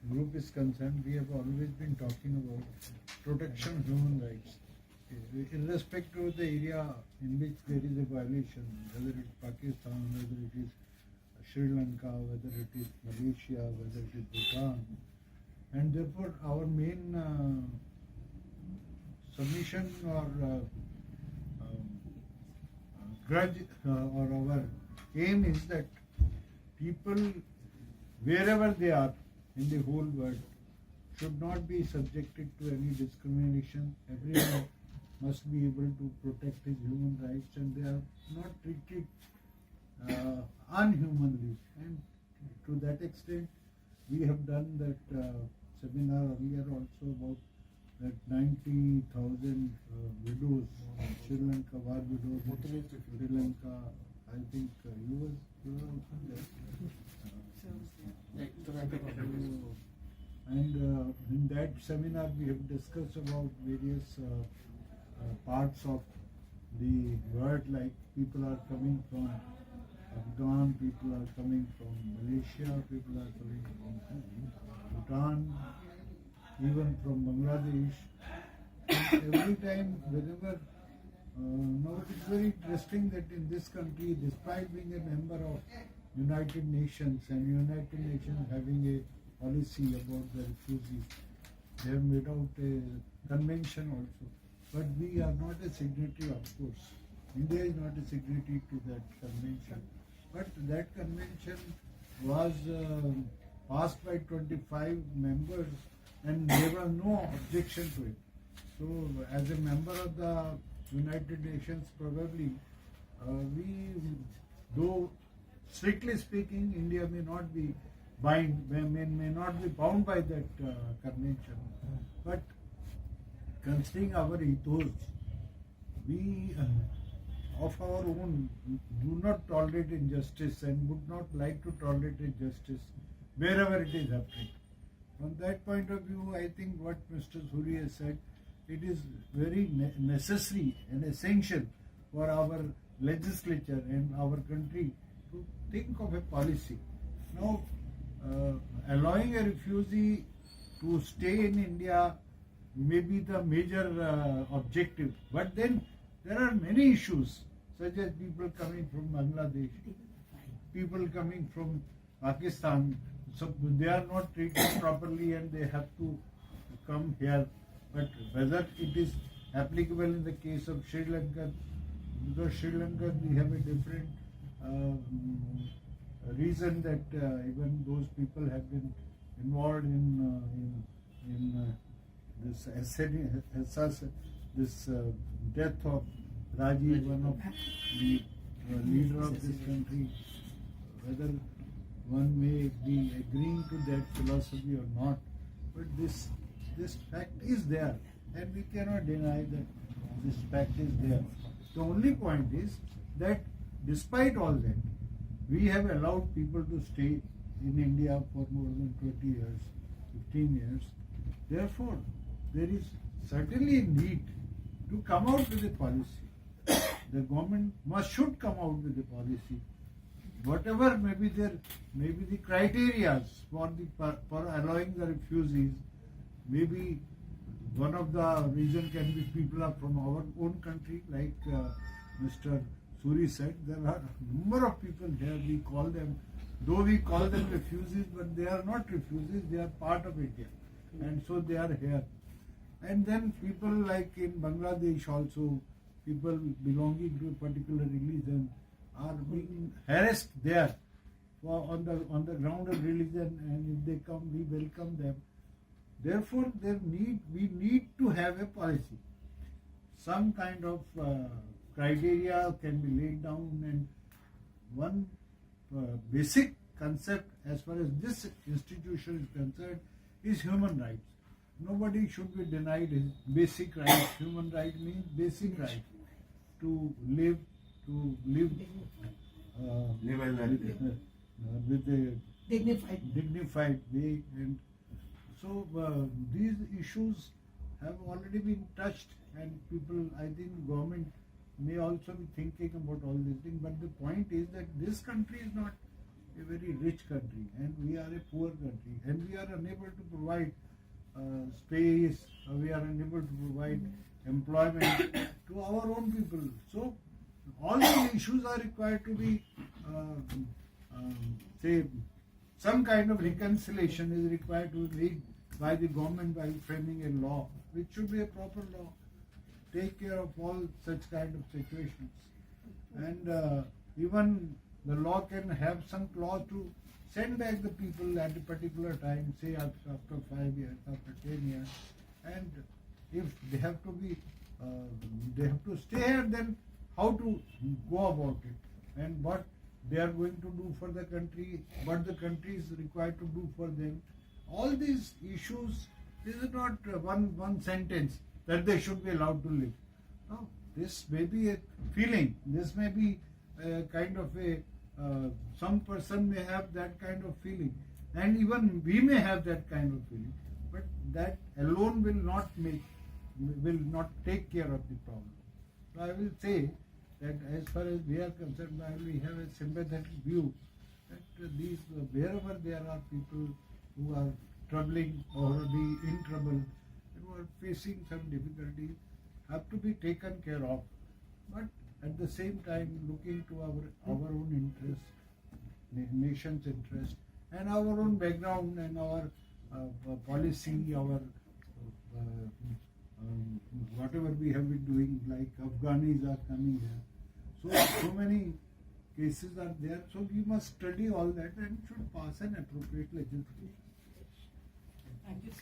group is concerned, we have always been talking about protection of human rights, irrespective of the area in which there is a violation, whether it is Pakistan, whether it is Sri Lanka, whether it is Malaysia, whether it is Bhutan. And therefore our main submission or grudge or our aim is that people, wherever they are in the whole world, should not be subjected to any discrimination. Everyone must be able to protect his human rights, and they are not treated unhumanly. And to that extent, we have done that seminar earlier also about that 90,000 widows, Sri Lanka war widows, Sri Lanka. I think you were also there. And in that seminar we have discussed about various parts of the world, like people are coming from Afghan, people are coming from Malaysia, people are coming from Bhutan, even from Bangladesh. And every time, whenever, now it is very interesting that in this country, despite being a member of United Nations and United Nations having a policy about the refugees, they have made out a convention also. But we are not a signatory, of course. India is not a signatory to that convention. But that convention was passed by 25 members and there was no objection to it. So as a member of the United Nations, probably we, though strictly speaking, India may not be may not be bound by that convention, but considering our ethos, we of our own do not tolerate injustice and would not like to tolerate injustice wherever it is happening. From that point of view, I think what Mr. Suri has said, it is very necessary and essential for our legislature and our country to think of a policy. Now, allowing a refugee to stay in India may be the major objective, but then there are many issues, such as people coming from Bangladesh, people coming from Pakistan, so they are not treated properly and they have to come here. But whether it is applicable in the case of Sri Lanka, because Sri Lanka we have a different reason that even those people have been involved in this death of Rajiv, one of the leader of this country. Whether one may be agreeing to that philosophy or not, but this fact is there, and we cannot deny that this fact is there. The only point is that despite all that, we have allowed people to stay in India for more than 20 years, 15 years. Therefore, there is certainly a need to come out with a policy. The government should come out with a policy. Whatever may be the criteria for allowing the refugees. Maybe one of the reason can be people are from our own country, like Mr. Suri said. There are a number of people here. We call them, though we call them refugees, but they are not refugees. They are part of India, and so they are here. And then people like in Bangladesh also, people belonging to a particular religion are being harassed there on the ground of religion, and if they come, we welcome them. Therefore, we need to have a policy. Some kind of criteria can be laid down, and one basic concept as far as this institution is concerned is human rights. Nobody should be denied his basic rights. Human right means basic right to live with a dignified way, and so these issues have already been touched, and people, I think government may also be thinking about all these things. But the point is that this country is not a very rich country and we are a poor country, and we are unable to provide space, we are unable to provide employment to our own people. So all these issues are required to be, say, some kind of reconciliation is required to be made by the government by framing a law, which should be a proper law, take care of all such kind of situations. And even the law can have some clause to send back the people at a particular time, say after 5 years, after 10 years, and if they have to be, they have to stay here, then how to go about it, and what they are going to do for the country, what the country is required to do for them. All these issues, this is not one sentence that they should be allowed to live. No, this may be a feeling, this may be a kind of a, some person may have that kind of feeling, and even we may have that kind of feeling, but that alone will not take care of the problem. So I will say that as far as we are concerned, we have a sympathetic view that these, wherever there are people who are troubling or be in trouble, and who are facing some difficulties, have to be taken care of. But at the same time, looking to our own interest, nation's interest, and our own background and our policy, our whatever we have been doing, like Afghanis are coming here. So many cases are there. So we must study all that and should pass an appropriate legislation. Thank you, sir.